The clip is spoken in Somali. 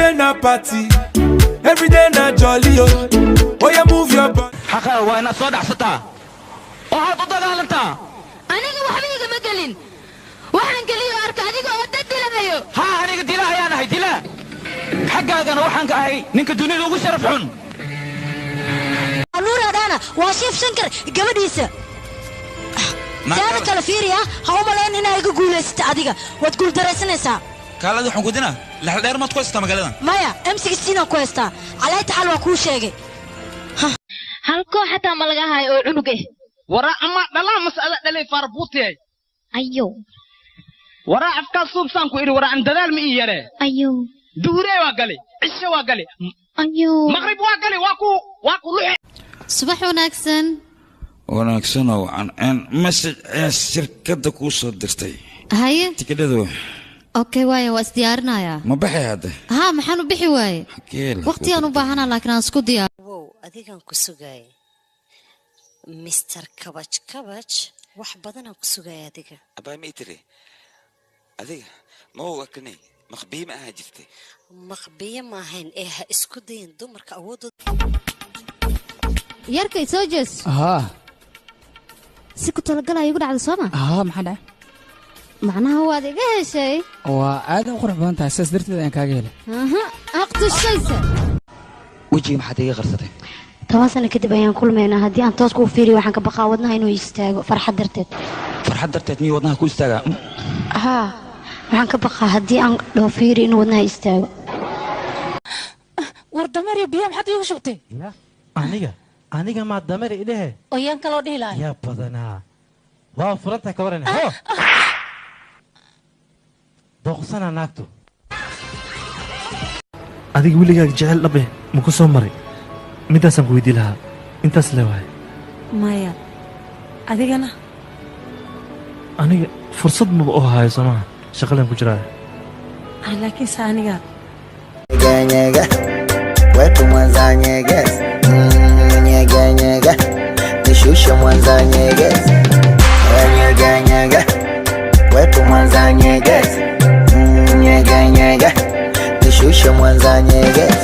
day na party, every day na jolly oh. Oh yeah, move your body. حقا وانا صدع ستا وهاد ضدها لنتا أنا وحبيبي مقلين وحن قليل أركادي وودت دلها ها أنا قد دلها يا نهي دلها حقا أنا وحن كهي نك الدنيا لو شرف حن نور هذانا واشيف شنكر قبديسة ذلك الفيريا هم لين هنا يقولون استعديك وتقول درسنا سا قال هذا حن قدنا لحد ما تكوستا مقالنا مايا امسك السينا كويستا على تعال وكل شيء halko xataa ma laga hayo oo cunug ah wara ama dhalaa mas'ala dhalay farbuutay ayo wara afka suubsan ku iri wara aan dadaal ma ii yare ayo duure waa galay cisho waa galay ayo maghrib waa galay waa ku luxay subax wanaagsan oo aan message shirkadda ku soo dirtay haye tikidhadu okay waaye waa isdiyaarinaya ma baxay hadda ha maxaan u bixi waaye waqti aan u baahanaa laakiin aan isku diyaar adigan ku sugay Mr. Kabach wax badan aan ku sugay adiga abaa ma itire adiga ma waa kanay maqbiye ma aha jirtay maqbiye ma ahayn ee ha isku dayin dumarka awoodooda yarkay soo jees si ku talagalay igu dhacday Soomaa maxaa dhacay macnaha waad iga heshay waa aad u qurux badan tahay saas darteed aan kaaga helay aqti shaysa wajiga maxaad iga qarsatay tawaasana kadib ayaan kulmeynaa haddii aan toos ku fiiriyo waxaan ka baqaa wadnaha inuu istaago farxad darteed miyuu wadnaha ku istaagaa waxaan ka baqaa haddii aan dhoo fiiri inuu wadnaha istaago war dameer biyo maxaad iigu shubtay aniga ma dameer idhahe oo yaan kaloo dhihi lahay yaa badanaa waa furanta ka waran doqsana naagtu adiga wiligaa jecel dhabe ma ku soo maray midaasaan ku weydii lahaa intaas leewahay maya adigana aniga fursad maba oo hayo soomaha shaqadan ku jiraa laakiinse aniga nyega wetu mwanza nyeges nyega nishushe mwanza nyeges nyega wetu mwanza nyeges nyega nishushe mwanza nyeges